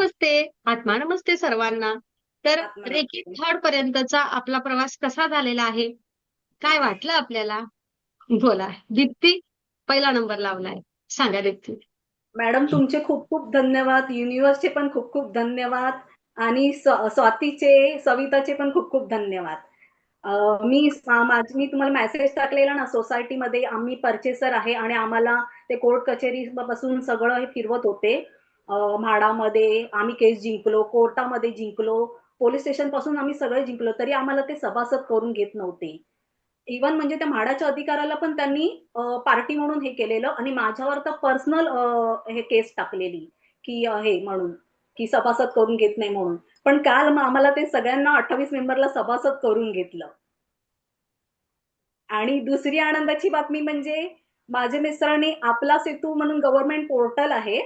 नमस्ते, आत्मा नमस्ते सर्वांना. तर रेकी आत्मनमस्ते. थर्ड पर्यंतचा आपला प्रवास कसा झालेला आहे? काय वाटलं आपल्याला? बोला. दीप्ती पहिला नंबर लावलाय. सांगा दीप्ती. मॅडम तुमचे खूप खूप धन्यवाद. युनिव्हर्सचे पण खूप खूप धन्यवाद आणि स्वातीचे, सविताचे पण खूप खूप धन्यवाद. मी तुम्हाला मेसेज टाकलेला ना, सोसायटीमध्ये आम्ही पर्चेसर आहे आणि आम्हाला ते कोर्ट कचेरी पासून सगळं हे फिरवत होते. म्हाडामध्ये आम्ही केस जिंकलो, कोर्टामध्ये जिंकलो, पोलीस स्टेशन पासून आम्ही सगळे जिंकलो, तरी आम्हाला ते सभासद करून घेत नव्हते. इव्हन म्हणजे त्या म्हाडाच्या अधिकाऱ्याला पण त्यांनी पार्टी म्हणून हे केलेलं आणि माझ्यावर तर पर्सनल हे केस टाकलेली, की हे म्हणून, की सभासद करून घेत नाही म्हणून. पण काल मग आम्हाला ते सगळ्यांना 28 मेंबरला सभासद करून घेतलं. आणि दुसरी आनंदाची बातमी म्हणजे माझे मिस्टरांनी आपला सेतू म्हणून गव्हर्नमेंट पोर्टल आहे.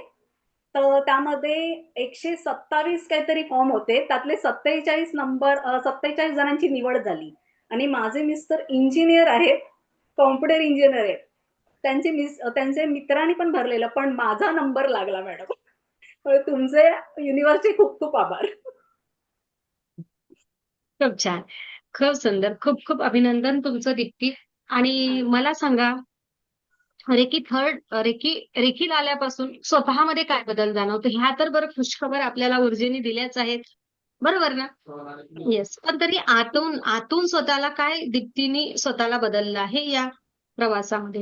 तर त्यामध्ये 127 काहीतरी फॉर्म होते. त्यातले 47 जणांची निवड झाली. आणि माझे मिस्टर इंजिनियर आहेत, कॉम्प्युटर इंजिनियर आहेत. त्यांचे मित्रांनी पण भरलेलं, पण माझा नंबर लागला मॅडम. तुमचे युनिव्हर्सचे खूप खूप आभार. खूप छान. खूप सुंदर. खूप खूप अभिनंदन तुमचं दीप्ती. आणि मला सांगा, रेकी थर्ड रेकी रेखील आल्यापासून स्वतःमध्ये काय बदल जाणवतो? ह्या तर बरं खुशखबर आपल्याला ऊर्जेने दिल्याच आहेत. बरोबर ना? येस. पण तरी आतून आतून स्वतःला काय दीप्तीने स्वतःला बदललं आहे या प्रवासामध्ये?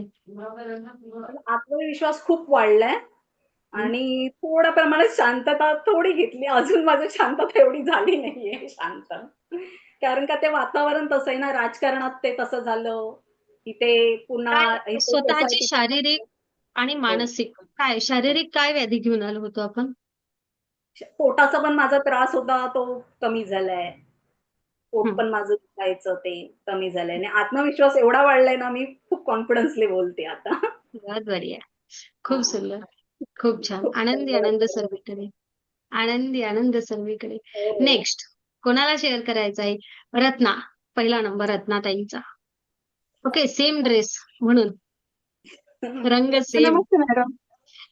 आत्मविश्वास खूप वाढलाय हं. आणि थोड्या प्रमाणात शांतता थोडी घेतली. अजून माझी शांतता एवढी झाली नाहीये शांत. कारण का ते वातावरण तसं आहे ना, राजकारणात ते तसं झालं. इथे पुन्हा काय इथे स्वतःची सोसायटीत शारीरिक आणि हो. मानसिक शारीरिक काय व्याधी घेऊन आलो होतो आपण? पोटाचा पण माझा त्रास होता, तो कमी झालाय. पोट हं. पण माझं दुखायचं ते कमी झालंय आणि आत्मविश्वास एवढा वाढलाय ना, मी खूप कॉन्फिडन्सली बोलते आता. बहुत बढिया. खूप हां. सुंदर. खूप छान. खूप आनंदी आनंद धन्यवाद. सर्वीकडे. आनंदी आनंद सर्वीकडे. हो. नेक्स्ट कोणाला शेअर करायचा आहे? रत्ना. पहिला नंबर रत्नाताईंचा. ओके. सेम ड्रेस म्हणून. रंग सेम. नमस्ते मॅडम.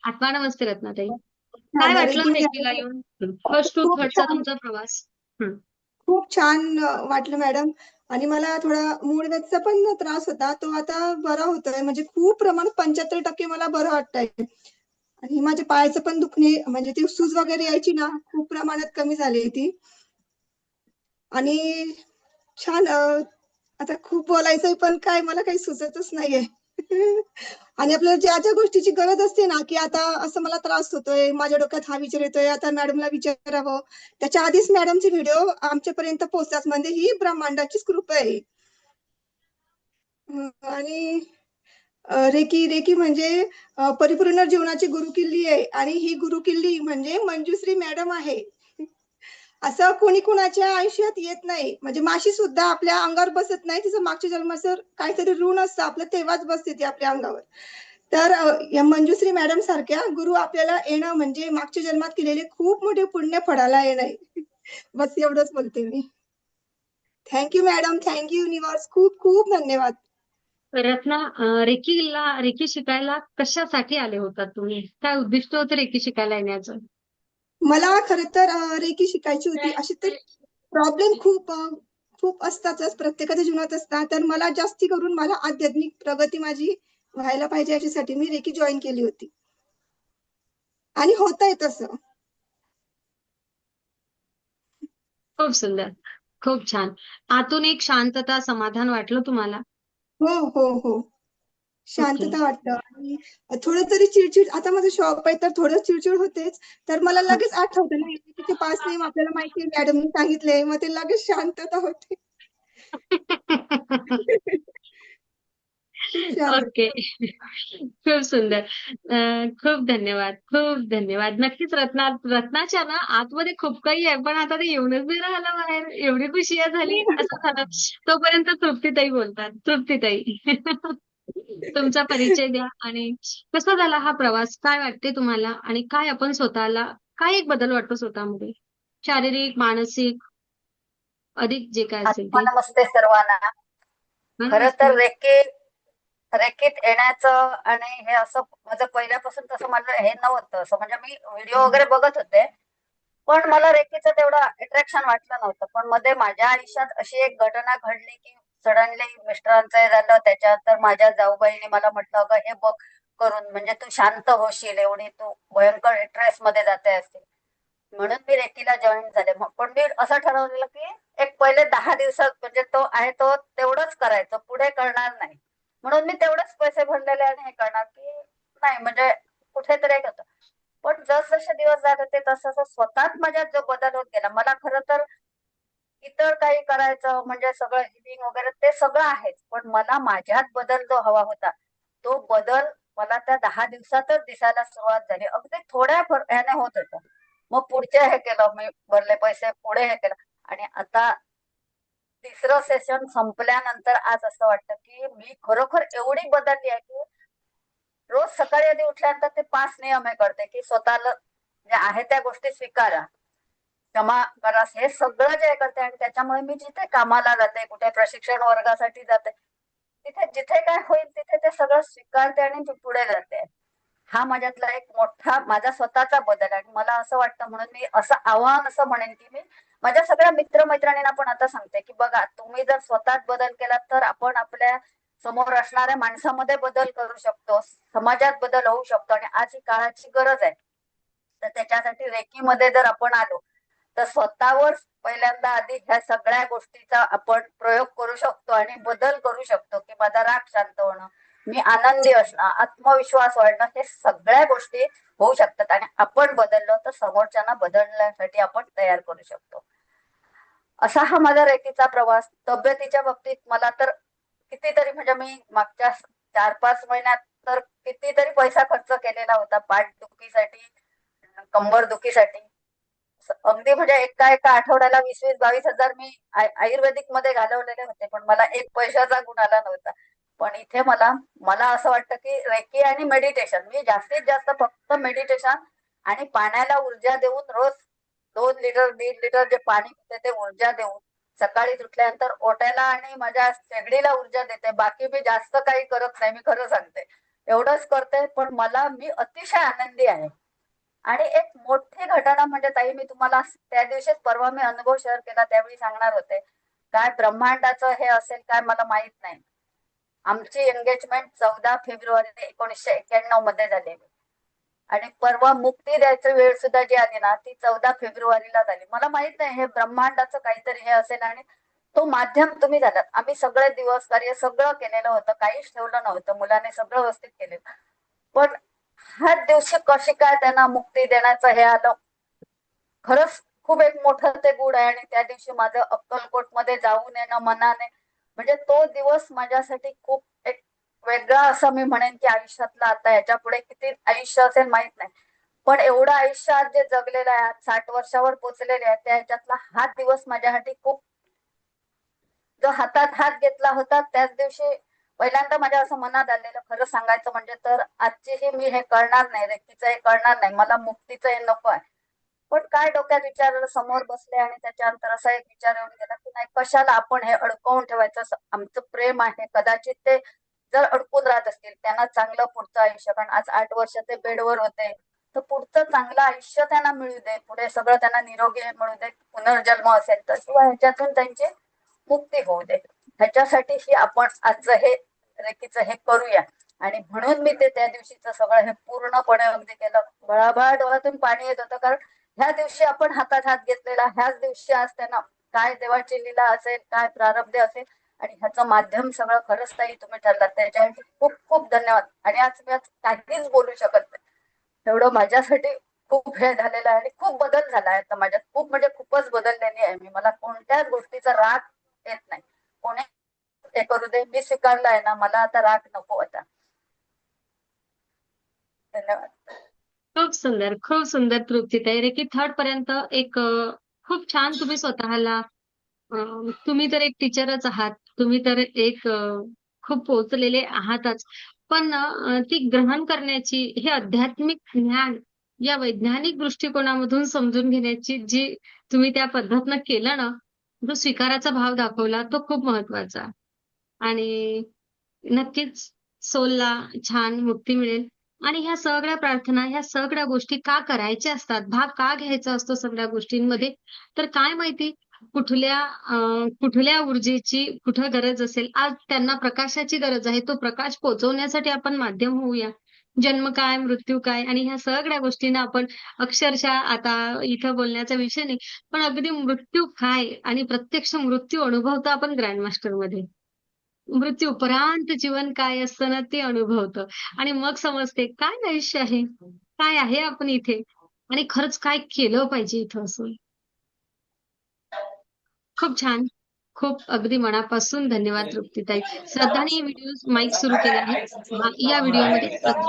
आत्मा नमस्ते रत्नाताई. काय छान वाटलं रेकी रेकीला येऊन? फर्स्ट टू खूप थर्डचा छान तुमचा प्रवास? हं. खूप छान वाटलं मॅडम. आणि मला थोडा मूळव्याधीचा पण त्रास होता. तो आता बरा होतोय. म्हणजे खूप प्रमाणात 75% मला बरं वाटतंय. आणि माझ्या पायाचं पण दुखणे म्हणजे ती सूज वगैरे यायची ना, खूप प्रमाणात कमी झाली ती. आणि छान आता खूप बोलायचंय पण काय मला काही सुचतच नाहीये. आणि आपल्याला ज्या गोष्टीची गरज असते ना, की आता असं मला त्रास होतोय, माझ्या डोक्यात हा विचार येतोय, आता मॅडमला विचारावं. त्याच्या आधीच मॅडमचे व्हिडिओ आमच्यापर्यंत पोहोचतात म्हणजे ही ब्रह्मांडाचीच कृपा आहे. आणि रेकी रेकी म्हणजे परिपूर्ण जीवनाची गुरुकिल्ली आहे आणि ही गुरुकिल्ली म्हणजे मंजुश्री मॅडम आहे. असं कोणी कुणाच्या आयुष्यात येत नाही. म्हणजे माशी सुद्धा आपल्या अंगावर बसत नाही. तिचं मागच्या जन्माचं काहीतरी ऋण असतं आपलं तेव्हाच बसते ती आपल्या अंगावर. तर या मंजुश्री मॅडम सारख्या गुरु आपल्याला येणं म्हणजे मागच्या जन्मात केलेले खूप मोठे पुण्य फळाला येणं आहे. बस एवढंच बोलते मी. Thank you madam. Thank you universe. खूप खूप धन्यवाद. रत्ना, रेकी शिकायला कशासाठी आले होतात तुम्ही? काय उद्दिष्ट होतं रेकी शिकायला येण्याचं? मला खरं तर रेकी शिकायची होती. अशी तर प्रॉब्लेम खूप असतातच प्रत्येकाच्या जीवनात असतात. तर मला जास्ती करून मला आध्यात्मिक प्रगती माझी व्हायला पाहिजे याच्यासाठी मी रेकी जॉइन केली होती. आणि होतंय तसं. खूप सुंदर. खूप छान. आतून एक शांतता, समाधान वाटलं तुम्हाला? हो, हो, हो. ओके. शांतता वाटतं आणि थोडं तरी चिड आता माझं शॉप आहे तर थोडं चिड होतेच. तर मला हं. लगेच आठवतं ना, तिचे 5 नेम आपल्याला माहिती आहे मॅडमनी सांगितले. मग ते लगेच शांतता होते. खूप छान ओके. वाटतं. खूप सुंदर. खूप धन्यवाद. खूप धन्यवाद. नक्कीच रत्नाच्या ना आतमध्ये खूप काही आहे, पण आता ते येऊनच नाही राहिलं बाहेर. एवढी खुशी झाली. असं झालं. तोपर्यंत तृप्तीताई बोलतात. तृप्तीताई. तुमचा परिचय द्या आणि कसा झाला हा प्रवास? काय वाटते तुम्हाला? आणि काय आपण स्वतःला काय एक बदल वाटतो स्वतःमध्ये? शारीरिक, मानसिक अधिक जे काय असेल आत्मा ते? नमस्ते सर्वांना. खरं नमस्ते. तर रेकीत येण्याचं आणि हे असं माझं पहिल्यापासून तसं माझं हे नव्हतं. असं म्हणजे मी व्हिडिओ वगैरे बघत होते. पण मला रेकीचं तेवढं अट्रॅक्शन वाटलं नव्हतं. पण मध्ये माझ्या आयुष्यात अशी एक घटना घडली की सडनली मिस्टरांचं हे झालं. त्याच्यानंतर माझ्या जाऊबाईने मला म्हटलं, अगं हे बघ करून, म्हणजे तू शांत होशील, एवढी तू भयंकर स्ट्रेस मध्ये जाते असते. म्हणून मी रेकीला जॉईन झाले. पण मी असं ठरवलेलं की एक पहिले 10 दिवसात म्हणजे तो आहे तो तेवढंच करायचं, पुढे करणार नाही. म्हणून मी तेवढेच पैसे भरलेले आणि हे करणार की नाही, म्हणजे कुठेतरी एक होतं. पण जसजसे दिवस जात होते तसं स्वतःच माझ्यात जो बदल होत गेला. मला खरं तर इतर काही करायचं म्हणजे सगळं हिलिंग वगैरे ते सगळं आहेच, पण मला माझ्यात बदल जो हवा होता तो बदल मला त्या 10 दिवसातच दिसायला सुरुवात झाली. अगदी थोड्या ह्याने होत होतं. मग पुढचे हे केलं, मी भरले पैसे, पुढे हे केलं आणि आता तिसरं सेशन संपल्यानंतर आज असं वाटतं की मी खरोखर एवढी बदलली आहे की रोज सकाळी आधी उठल्यानंतर ते 5 नियम हे करते की स्वतःला जे आहे त्या गोष्टी स्वीकारा, क्षमा करा, हे सगळं जे करते. आणि त्याच्यामुळे मी जिथे कामाला जाते, कुठे प्रशिक्षण वर्गासाठी जाते, तिथे जिथे काय होईल तिथे ते सगळं स्वीकारते आणि मी पुढे जाते. हा माझ्यातला एक मोठा माझा स्वतःचा बदल. आणि मला असं वाटतं, म्हणून मी असं आव्हान असं म्हणेन की मी माझ्या सगळ्या मित्रमैत्रिणींना पण आता सांगते की बघा, तुम्ही जर स्वतःच बदल केला तर आपण आपल्या समोर असणाऱ्या माणसामध्ये बदल करू शकतो, समाजात बदल होऊ शकतो. आणि आज ही काळाची गरज आहे. तर त्याच्यासाठी रेकीमध्ये जर आपण आलो तर स्वतःवर पहिल्यांदा आधी ह्या सगळ्या गोष्टीचा आपण प्रयोग करू शकतो आणि बदल करू शकतो की माझा राग शांत होणं, मी आनंदी असणं, आत्मविश्वास वाढणं, हे सगळ्या गोष्टी होऊ शकतात. आणि आपण बदललो तर समोरच्यांना बदलण्यासाठी आपण तयार करू शकतो. असा हा माझा रेकीचा प्रवास. तब्येतीच्या बाबतीत मला तर कितीतरी, म्हणजे मी मागच्या 4-5 महिन्यात तर कितीतरी पैसा खर्च केलेला होता पाठ दुखीसाठी, कंबर दुखीसाठी. अगदी म्हणजे एका एका आठवड्याला 20-22 हजार मी आयुर्वेदिक मध्ये घालवलेले होते, पण मला एक पैशाचा गुण आला नव्हता. पण इथे मला मला असं वाटतं की रेकी आणि मेडिटेशन, मी जास्तीत जास्त फक्त मेडिटेशन आणि पाण्याला ऊर्जा देऊन रोज 2 लिटर 1.5 लिटर जे पाणी पिते ते ऊर्जा देऊन सकाळी उठल्यानंतर ओट्याला आणि माझ्या शेगडीला ऊर्जा देते. बाकी मी जास्त काही करत नाही, मी खरं सांगते. एवढंच करते, पण मी अतिशय आनंदी आहे. आणि एक मोठी घटना म्हणजे ताई, मी तुम्हाला त्या दिवशीच परवा मी अनुभव शेअर केला त्यावेळी सांगणार होते. काय ब्रह्मांडाचं हे असेल काय मला माहित नाही. आमची एंगेजमेंट 14 फेब्रुवारी 1991 मध्ये झालेली. आणि परवा मुक्ती द्यायची वेळ सुद्धा जी आली ना, ती 14 फेब्रुवारीला झाली. मला माहित नाही हे ब्रह्मांडाचं काहीतरी हे असेल. आणि तो माध्यम तुम्ही झालात. आम्ही सगळे दिवस कार्य सगळं केलेलं होतं, काहीच ठेवलं नव्हतं, मुलाने सगळं व्यवस्थित केलेलं. पण ह्याच दिवशी कशी काय त्यांना मुक्ती देण्याचं हे आलं, खरंच खूप एक मोठं ते गुड आहे. आणि त्या दिवशी माझं अक्कलकोट मध्ये जाऊन येणं मनाने, म्हणजे तो दिवस माझ्यासाठी खूप एक वेगळा असं मी म्हणेन की आयुष्यातला, आता याच्या पुढे किती आयुष्य असेल माहित नाही, पण एवढं आयुष्य आज जे जगलेलं आहे, 60 वर्षावर पोचलेले आहे, त्याच्यातला हा दिवस माझ्यासाठी खूप, जो हातात हात घेतला होता त्याच दिवशी पहिल्यांदा माझ्या असं मनात आलेलं, खरं सांगायचं म्हणजे तर आजचीही मी हे करणार नाही, रेकीचं हे करणार नाही, मला मुक्तीचं हे नको आहे. पण काय डोक्यात विचार समोर बसले आणि त्याच्यानंतर असा एक विचार येऊन गेला की नाही, कशाला आपण हे अडकवून ठेवायचं. आमचं प्रेम आहे, कदाचित ते जर अडकून राहत असतील त्यांना चांगलं पुढचं आयुष्य, कारण आज 8 वर्ष ते बेडवर होते, तर पुढचं चांगलं आयुष्य त्यांना मिळू दे, पुढे सगळं त्यांना निरोगी मिळू दे, पुनर्जन्म असेल तर, किंवा ह्याच्यातून त्यांची मुक्ती होऊ दे, ह्याच्यासाठी ही आपण आजचं हे रेकीचं हे करूया. आणि म्हणून मी ते त्या दिवशीचं सगळं हे पूर्णपणे अगदी केलं. बळाबळ डोळ्यातून पाणी येत होतं, कारण ह्या दिवशी आपण हातात हात घेतलेला, ह्याच दिवशी आज त्यांना काय देवाची लीला असेल, काय प्रारब्ध असेल, आणि ह्याचं माध्यम सगळं खरंच ताई तुम्ही ठरलात, त्याच्यासाठी खूप खूप धन्यवाद. आणि आज मी काहीच बोलू शकत नाही, एवढं माझ्यासाठी खूप हे झालेलं आहे आणि खूप बदल झाला आहे आता माझ्यात. खूप म्हणजे खूपच बदललेली आहे मी. मला कोणत्याच गोष्टीचा राग येत नाही. कोणी हे करू दे, मी स्वीकारलं आहे ना, मला आता राग नको आता. धन्यवाद. खूप सुंदर तृप्तीताई. रेकी थर्ड पर्यंत एक खूप छान तुम्ही स्वतःला, तुम्ही तर एक टीचरच आहात, तुम्ही तर एक खूप पोहोचलेले आहातच, पण ती ग्रहण करण्याची, हे आध्यात्मिक ज्ञान या वैज्ञानिक दृष्टिकोनामधून समजून घेण्याची जी तुम्ही त्या पद्धतीनं केलं ना, जो स्वीकाराचा भाव दाखवला तो खूप महत्वाचा. आणि नक्कीच सोलला छान मुक्ती मिळेल. आणि ह्या सगळ्या प्रार्थना, ह्या सगळ्या गोष्टी का करायच्या असतात, भाग का घ्यायचा असतो सगळ्या गोष्टींमध्ये, तर काय माहिती कुठल्या ऊर्जेची कुठं गरज असेल. आज त्यांना प्रकाशाची गरज आहे, तो प्रकाश पोहोचवण्यासाठी आपण माध्यम होऊया. जन्म काय, मृत्यू काय आणि ह्या सगळ्या गोष्टींना आपण अक्षरशः आता इथं बोलण्याचा विषय नाही, पण अगदी मृत्यू काय आणि प्रत्यक्ष मृत्यू अनुभवतो आपण ग्रँडमास्टर मध्ये. मृत्यूपरांत जीवन काय असतं ना ते अनुभवतं आणि मग समजते काय आयुष्य आहे, काय आहे आपण इथे आणि खरंच काय केलं पाहिजे इथं असं. खूप छान. खूप अगदी मनापासून धन्यवाद तृप्तीताई. श्रद्धाने व्हिडिओ माईक सुरू केला आहे. या व्हिडिओमध्ये श्रद्धा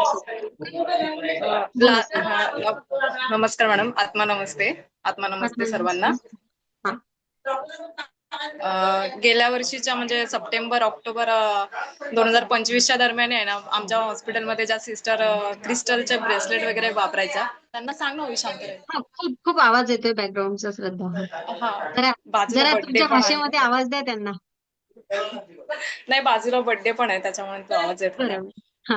बोला ताई. नमस्कार मॅडम. आत्मा नमस्ते. आत्मा नमस्ते सर्वांना. हा. गेल्या वर्षीच्या म्हणजे सप्टेंबर ऑक्टोबर 2025च्या दरम्यान आहे ना, आमच्या हॉस्पिटलमध्ये ज्या सिस्टर क्रिस्टलचे ब्रेसलेट वगैरे वापरायच्या, त्यांना सांग ना शांत राहायला. हा, खूप खूप आवाज येतोय बॅकग्राऊंडचा श्रद्धा. हा, जरा बाजूला जरा बर्थडे तुमच्या पण भाषेमध्ये आहे. आवाज द्या त्यांना. नाही, बाजूला बर्थडे पण आहे त्याच्यामुळे तो आवाज येतो ना. बरोबर. हा.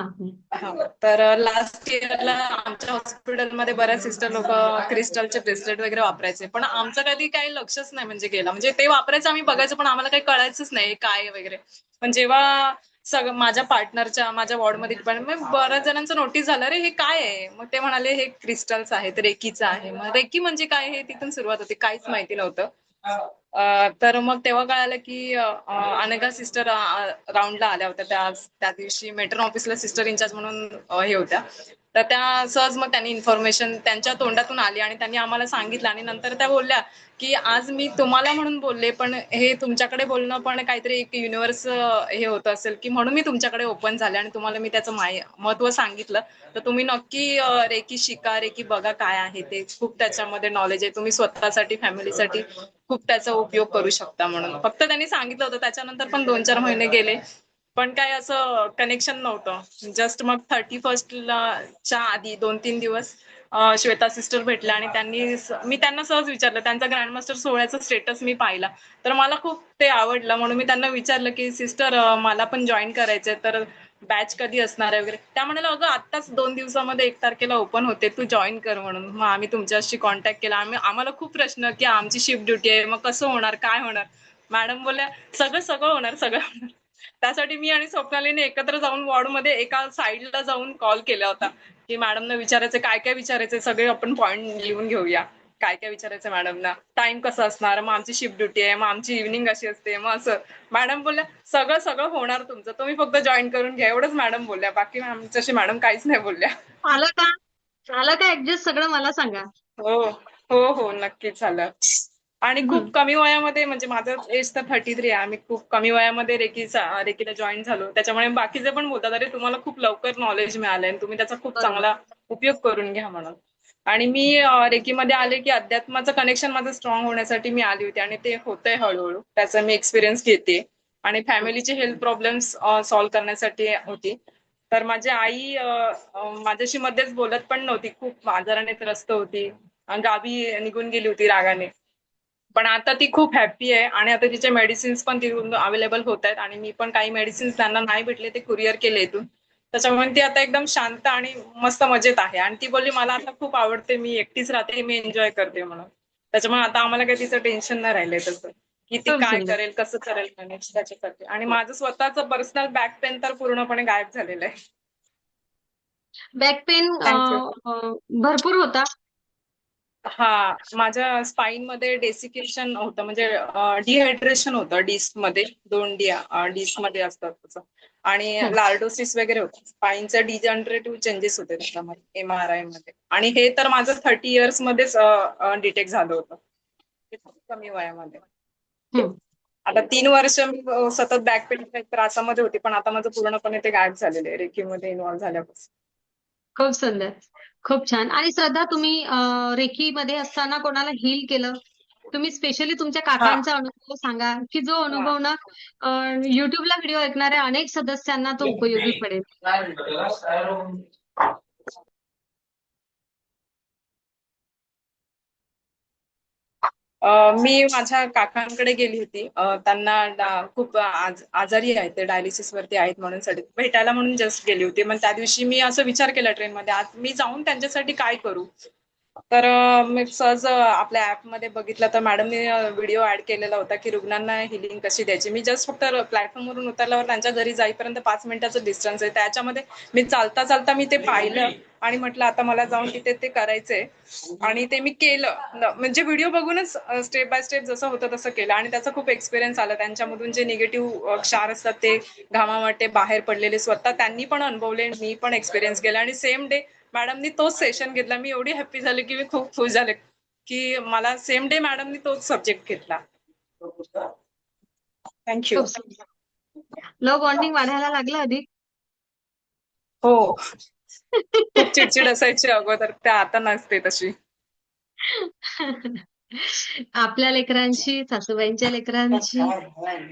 हा, तर लास्ट इयरला आमच्या हॉस्पिटलमध्ये बऱ्याच सिस्टर लोक क्रिस्टलचे ब्रेसलेट वगैरे वापरायचे, पण आमचं कधी काही लक्षच नाही म्हणजे गेलं. म्हणजे ते वापरायचं आम्ही बघायचं, पण आम्हाला काही कळायचंच नाही काय वगैरे. पण जेव्हा सगळं माझ्या पार्टनरच्या माझ्या वॉर्डमध्ये मग बऱ्याच जणांचं नोटीस झालं, अरे हे काय आहे. मग ते म्हणाले हे क्रिस्टल्स आहेत, रेकीचं आहे. मग रेकी म्हणजे काय हे तिथून सुरुवात होती, काहीच माहिती नव्हतं. तर मग तेव्हा कळालं की अनेका सिस्टर राऊंडला आल्या होत्या. त्या दिवशी मेट्रो ऑफिसला सिस्टर इंचार्ज म्हणून हे होत्या. तर त्या सहज मग त्यांनी इन्फॉर्मेशन त्यांच्या तोंडातून आली आणि त्यांनी आम्हाला सांगितलं आणि नंतर त्या बोलल्या की आज मी तुम्हाला म्हणून बोलले, पण हे तुमच्याकडे बोलणं पण काहीतरी एक युनिव्हर्स हे होत असेल की म्हणून मी तुमच्याकडे ओपन झाले आणि तुम्हाला मी त्याचं महत्व सांगितलं. तर तुम्ही नक्की रेकी शिका, रेकी बघा काय आहे ते. खूप त्याच्यामध्ये नॉलेज आहे. तुम्ही स्वतःसाठी, फॅमिलीसाठी खूप त्याचा उपयोग करू शकता म्हणून फक्त त्यांनी सांगितलं होतं. त्याच्यानंतर पण 2-4 महिने गेले, पण काय असं कनेक्शन नव्हतं. जस्ट मग 31st च्या आधी 2-3 दिवस श्वेता सिस्टर भेटल्या आणि मी त्यांना सहज विचारलं. त्यांचा ग्रँडमास्टर सोहळ्याचा स्टेटस मी पाहिला, तर मला खूप ते आवडलं. म्हणून मी त्यांना विचारलं की सिस्टर मला पण जॉईन करायचंय, तर बॅच कधी असणार आहे वगैरे. त्या म्हणाल्या अगं आत्ताच 2 दिवसामध्ये 1 तारखेला ओपन होते, तू जॉईन कर म्हणून. मग आम्ही तुमच्याशी कॉन्टॅक्ट केला. आम्हाला खूप प्रश्न की आमची शिफ्ट ड्युटी आहे, मग कसं होणार, काय होणार. मॅडम बोलल्या सगळं सगळं होणार, सगळं होणार. त्यासाठी मी आणि स्वप्नालीने एकत्र जाऊन वॉर्डमध्ये एका साईडला जाऊन कॉल केला होता की मॅडमना विचारायचं काय काय विचारायचं, सगळे आपण पॉईंट लिहून घेऊया. काय काय विचारायचं मॅडमना, टाइम कसं असणार, मग आमची शिफ्ट ड्युटी आहे, मग आमची इव्हिनिंग अशी असते, मग असं. मॅडम बोलल्या सगळं सगळं होणार तुमचं, तुम्ही फक्त जॉईन करून घ्या, एवढंच मॅडम बोलल्या. बाकी आमच्याशी मॅडम काहीच नाही बोलल्या. आलं का झालं का ऍडजस्ट सगळं मला सांगा. हो हो हो, नक्कीच झालं. आणि खूप कमी वयामध्ये, म्हणजे माझं एज तर 33 आहे. आम्ही खूप कमी वयामध्ये रेकीला जॉईन झालो. त्याच्यामुळे बाकीचे पण बोलतात अरे तुम्हाला खूप लवकर नॉलेज मिळालंय आणि तुम्ही त्याचा खूप बरोबर. चांगला उपयोग करून घ्या म्हणून. आणि मी रेकीमध्ये आले की अध्यात्माचं कनेक्शन माझं स्ट्रॉंग होण्यासाठी मी आली होती आणि ते होतंय हळूहळू. त्याचा मी एक्सपिरियन्स घेते. आणि फॅमिलीचे हेल्थ प्रॉब्लेम्स सॉल्व्ह करण्यासाठी होती. तर माझी आई माझ्याशी मध्येच बोलत पण नव्हती, खूप आजाराने त्रस्त होती, गावी निघून गेली होती रागाने. पण आता ती खूप हॅप्पी आहे आणि आता तिचे मेडिसिन्स पण तिथून अवेलेबल होत आहेत आणि मी पण काही मेडिसिन्स त्यांना नाही भेटले ते कुरिअर केले इथून. त्याच्यामुळे ती आता एकदम शांत आणि मस्त मजेत आहे. आणि ती बोलली मला आता खूप आवडते, मी एकटीच राहते, मी एन्जॉय करते म्हणून. त्याच्यामुळे आता आम्हाला काही तिचं टेन्शन नाही राहिलंय तसं की ती खूप काय सुंदर. करेल, कसं करेल मॅनेज त्याच्यासाठी. आणि माझं स्वतःचं पर्सनल बॅक पेन तर पूर्णपणे गायब झालेलं आहे. Back pain thank you. भरपूर होता. हा, माझ्या स्पाईन मध्ये डेसिकेशन होतं, म्हणजे डिहायड्रेशन होतं डिस्क मध्ये. 2 डिस्क मध्ये असतात तसं. आणि लार्डोसिस वगैरे होतं. स्पाईनचं डिजनरेटिव्ह चेंजेस होते त्याच्यामध्ये, MRI मध्ये. आणि हे तर माझं 30 इयर्स मध्येच डिटेक्ट झालं होतं, कमी वयामध्ये. आता 3 वर्ष मी सतत बॅक पेन त्रासामध्ये होती, पण आता माझं पूर्णपणे ते गायब झालेलं आहे रेकीमध्ये इन्व्हॉल्व्ह झाल्यापासून. खूप सुंदर. खूप छान. आणि श्रद्धा तुम्ही रेकीमध्ये असताना कोणाला हील केलं? तुम्ही स्पेशली तुमच्या हा काकांचा अनुभव सांगा की जो हा. अनुभव ना युट्यूबला व्हिडिओ ऐकणाऱ्या अनेक सदस्यांना तो उपयोगी पडेल. मी माझ्या काकांकडे गेली होती. त्यांना खूप आजारी आहेत, ते डायलिसिस वरती आहेत म्हणून भेटायला म्हणून जस्ट गेली होती. मग त्या दिवशी मी असं विचार केला ट्रेनमध्ये, आज मी जाऊन त्यांच्यासाठी काय करू. तर मी सहज आपल्या ऍपमध्ये बघितलं तर मॅडमने व्हिडिओ ऍड केलेला होता की रुग्णांना हिलिंग कशी द्यायची. मी जस्ट फक्त प्लॅटफॉर्मवरून उतरल्यावर त्यांच्या घरी जाईपर्यंत 5 मिनिटाचं डिस्टन्स आहे. त्याच्यामध्ये मी चालता चालता मी ते पाहिलं आणि म्हटलं आता मला जाऊन तिथे ते करायचंय. आणि ते मी केलं. म्हणजे व्हिडिओ बघूनच स्टेप बाय स्टेप जसं होतं तसं केलं आणि त्याचा खूप एक्सपिरियन्स आला. त्यांच्यामधून जे निगेटिव्ह क्षार असतात ते घामावाटे बाहेर पडलेले स्वतः त्यांनी पण अनुभवले, मी पण एक्सपिरियन्स केला आणि सेम डे मॅडमनी तोच सेशन घेतला. मी एवढी हॅप्पी झाले की मी खूप खुश झाले की मला सेम डे मॅडमनी तोच सब्जेक्ट घेतला. थँक्यू. खूप सुंदर. लव्ह बॉन्डिंग वाढायला लागलं अधिक. हो, खूप चिडचिड असायची अगोदर, त्या आता नसते तशी. आपल्या लेकरांशी, सासूबाईंच्या लेकरांशी,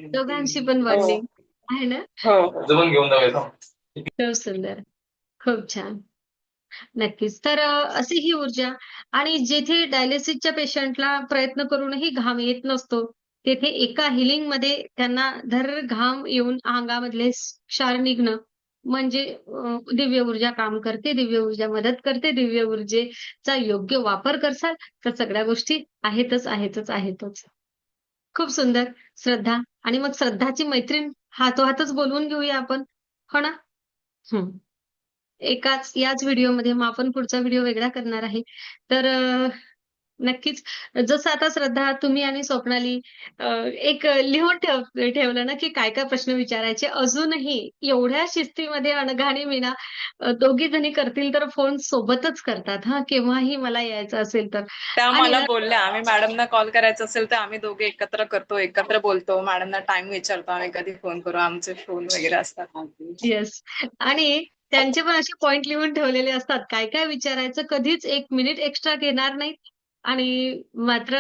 दोघांशी पण हो बॉन्डिंग आहे ना. हो. जमून घेऊन जाऊया. खूप सुंदर, खूप छान. नक्कीच. तर अशी ही ऊर्जा आणि जेथे डायलिसिसच्या पेशंटला प्रयत्न करूनही घाम येत नसतो, तेथे एका हिलिंगमध्ये त्यांना धर घाम येऊन अंगामधले क्षार निघणं म्हणजे दिव्य ऊर्जा काम करते, दिव्य ऊर्जा मदत करते, दिव्य ऊर्जेचा योग्य वापर करसाल तर सगळ्या गोष्टी आहेतच. खूप सुंदर. श्रद्धा आणि मग श्रद्धाची मैत्रीण हातोहातच बोलवून घेऊया आपण. हो ना? हं. याच व्हिडिओमध्ये मग आपण पुढचा व्हिडिओ वेगळा करणार आहे. तर नक्कीच जसं आता श्रद्धा, तुम्ही आणि स्वप्नाली एक लिहून ठेवलं ना, की काय-काय प्रश्न विचारायचे. अजूनही एवढ्या शिस्तीमध्ये अनघाने मीना दोघी जणी करतील तर फोन सोबतच करतात हां, केव्हाही मला यायचं असेल तर. त्या आणि मला ना बोलल्या, आम्ही मॅडमना कॉल करायचा असेल तर आम्ही दोघे एकत्र करतो, एकत्र बोलतो. मॅडमना टाइम विचारतो आम्ही कधी फोन करू. आमचे फोन वगैरे असतात. येस. आणि त्यांचे पण असे पॉइंट लिहून ठेवलेले असतात. काय-काय विचारायचं, कधीच 1 मिनिट एक्स्ट्रा घेणार नाहीत आणि मात्र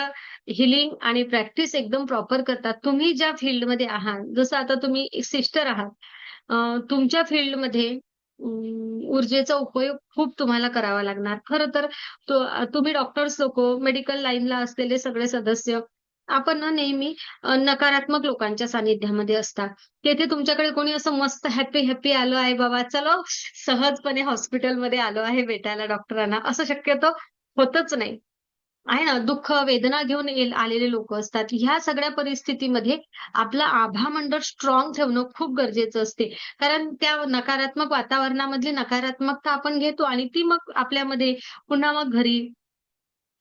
हीलिंग आणि प्रॅक्टिस एकदम प्रॉपर करतात. तुम्ही ज्या फील्डमध्ये आहात, जसं आता तुम्ही सिस्टर आहात, तुमच्या फील्डमध्ये ऊर्जेचा उपयोग खूप तुम्हाला करावा लागणार. खरं तर तुम्ही डॉक्टर्स लोकं, मेडिकल लाईनला असलेले सगळे सदस्य, आपण ना नेहमी नकारात्मक लोकांच्या सानिध्यामध्ये असतात. तेथे तुमच्याकडे कोणी असं मस्त हॅपी आलो आहे बाबा, चलो सहजपणे हॉस्पिटलमध्ये आलो आहे भेटायला डॉक्टरांना, असं शक्यतो होतच नाही. आहे ना, दुःख, वेदना घेऊन आलेले लोकं असतात. ह्या सगळ्या परिस्थितीमध्ये आपलं आभामंडळ स्ट्रॉंग ठेवणं खूप गरजेचं असते. कारण त्या नकारात्मक वातावरणामधली नकारात्मकता आपण घेतो आणि ती मग आपल्यामध्ये पुन्हा मग घरी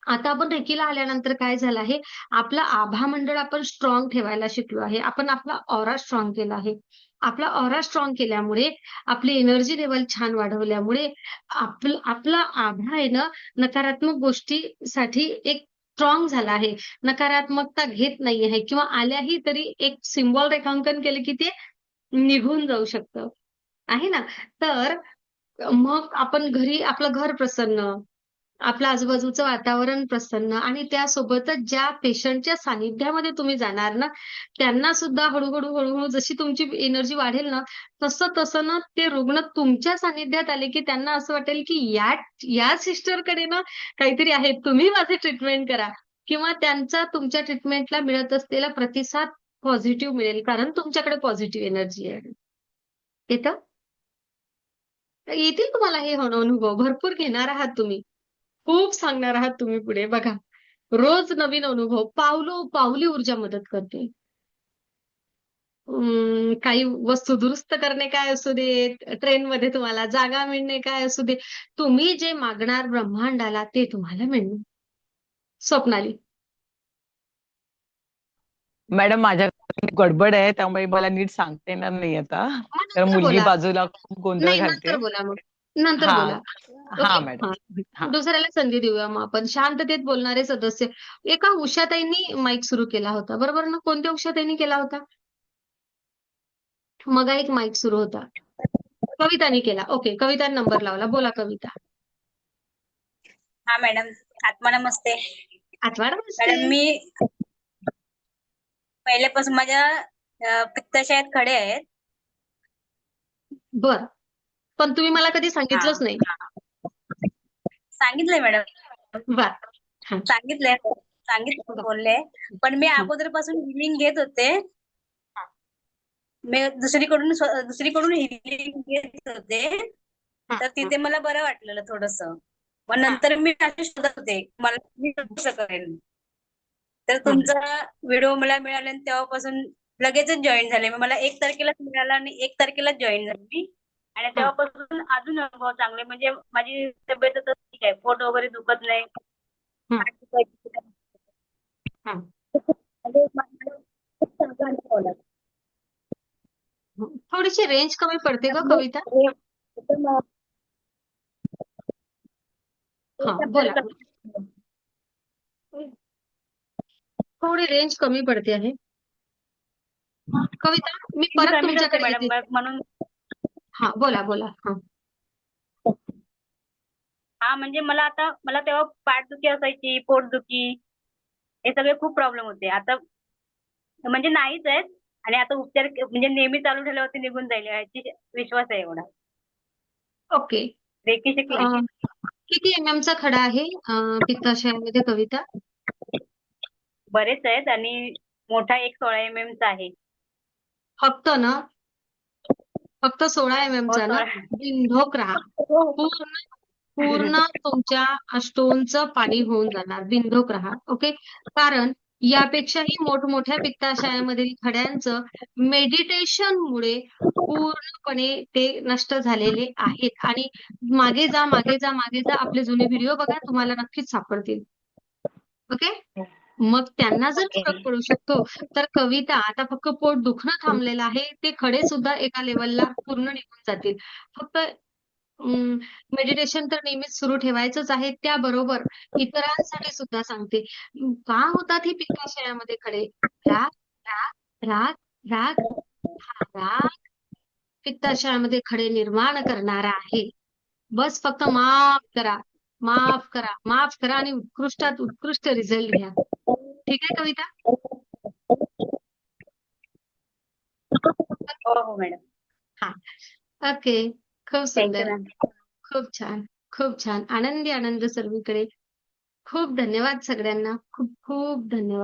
आता आपण रेकीला आल्यानंतर काय झालं आहे, आपलं आभामंडळ आपण स्ट्रॉंग ठेवायला शिकलो आहे. आपण आपला ऑरा स्ट्रॉंग केला आहे. आपला ऑरा स्ट्रॉंग केल्यामुळे, आपली एनर्जी लेव्हल छान वाढवल्यामुळे आपला आभा आहे ना, नकारात्मक गोष्टीसाठी एक स्ट्रॉंग झाला आहे. नकारात्मकता घेत नाही आहे किंवा आल्याही तरी एक सिम्बॉल रेखांकन केलं की ते निघून जाऊ शकतं. आहे ना? तर मग आपण घरी आपलं घर प्रसन्न, आपलं आजूबाजूचं वातावरण प्रसन्न आणि त्यासोबतच ज्या पेशंटच्या सानिध्यामध्ये तुम्ही जाणार ना, त्यांना सुद्धा हळू-हळू जशी तुमची एनर्जी वाढेल ना, तसं ना ते रुग्ण तुमच्या सानिध्यात आले, की त्यांना असं वाटेल, की या सिस्टरकडे ना काहीतरी आहे. तुम्ही माझी ट्रीटमेंट करा किंवा त्यांचा तुमच्या ट्रीटमेंटला मिळत असलेला प्रतिसाद पॉझिटिव्ह मिळेल. कारण तुमच्याकडे पॉझिटिव्ह एनर्जी आहे. येतं? येतील तुम्हाला हे अनुभव. भरपूर घेणार आहात तुम्ही. खूप सांगणार आहात तुम्ही पुढे बघा. रोज नवीन अनुभव, पावली ऊर्जा मदत करते. काही वस्तू दुरुस्त करणे काय असू देत, ट्रेनमध्ये तुम्हाला जागा मिळणे काय असू दे, तुम्ही जे मागणार ब्रह्मांडाला ते तुम्हाला मिळणार. स्वप्नाली. मॅडम माझ्या गडबड आहे त्यामुळे मला नीट सांगता येणार नाही आता. मग तर नंतर मुलगी बोला. बाजूला खूप गोंधळ नाही, नंतर घालते. बोला मग. नंतर हा बोला. हा ओके? मॅडम. हां. हा दुसऱ्याला संधी देऊया मग आपण. शांततेत बोलणारे सदस्य. एका उषाताईंनी माईक सुरू केला होता. बरोबर ना? कोणत्या उषाताईंनी केला होता? मगा एक माईक सुरू होता. कवितानी केला. ओके. कविताने नंबर लावला. बोला कविता. हा मॅडम, आत्मा नमस्ते. आठवण बसते. मॅडम मी पहिल्यापासून माझ्या पित्ताशयात खडे आहेत. बर. पण तुम्ही मला कधी सांगितलंच नाही. सांगितलंय मॅडम, बर. हां. सांगितलंय. सांगितलं बोलले, पण मी अगोदरपासून हिलिंग घेत होते. मी दुसरीकडून हिलिंग घेत होते, तर तिथे मला बरं वाटलेलं थोडंसं. मग नंतर मी असे शोधत होते, मला मी कसं करेल. तर तुमचा व्हिडिओ मला मिळाला आणि तेव्हापासून लगेचच जॉईन झाले. मग मला 1 तारखेलाच मिळाला आणि 1 तारखेलाच जॉईन झाले मी. आणि तेव्हापासून अजून अनुभव चांगले, म्हणजे माझी तब्येत आता ठीक आहे, पोट वगैरे दुखत नाही. पाठ दुखायची म्हणजे मला खूप चांगला अनुभव आला. थोडीशी रेंज कमी पडते का कविता? हा, बोला. थोडी रेंज कमी पडते आहे. कविता, मी कमी परत करते तुमच्याकडे मॅडम, येते. म्हणून हा, बोला बोला. हा. म्हणजे मला तेव्हा पाठदुखी असायची, पोटदुखी, हे सगळे खूप प्रॉब्लेम होते. आता म्हणजे नाहीच आहेत आणि आता उपचार म्हणजे नेहमी चालू ठेवल्यावरती निघून जाईल याची विश्वास आहे एवढा. ओके. रेकी शिकले. किती MM चा खडा आहे पित्ताशयामध्ये कविता? बरेच आहेत आणि मोठा एक 16 mm चा आहे. फक्त ना? फक्त 16 MM हो, चा ना? 16. बिनधोक राहा. पूर्ण तुमच्या स्टोनचं पाणी होऊन जाणार. बिनधोक राहा. ओके. कारण यापेक्षाही मोठमोठ्या पित्ताशयामधील खड्यांचं मेडिटेशनमुळे पूर्णपणे ते नष्ट झालेले आहेत. आणि मागे जा, मागे जा, मागे जा. आपले जुने व्हिडिओ बघा, तुम्हाला नक्कीच सापडतील. ओके. मग त्यांना जर फरक पडू शकतो, तर कविता आता फक्त पोट दुखणं थांबलेलं आहे. ते खडे सुद्धा एका लेवलला पूर्ण निघून जातील. फक्त मेडिटेशन तर नेहमीच सुरू ठेवायचंच आहे. त्याबरोबर इतरांसाठी सुद्धा सांगते. का होतात ही पित्ताशयामध्ये खडे? राग, राग, राग, राग. हा राग पित्ताशयामध्ये खडे निर्माण करणारा आहे. बस फक्त माफ करा, माफ करा, माफ करा आणि उत्कृष्टात उत्कृष्ट रिझल्ट घ्या. ठीक आहे कविता? हो हो मॅडम. हा. ओके. खूप थँक्यू सुंदर. मॅम. खूप छान. खूप छान. आनंदी आनंद सर्वीकडे. खूप धन्यवाद सगळ्यांना. खूप खूप धन्यवाद.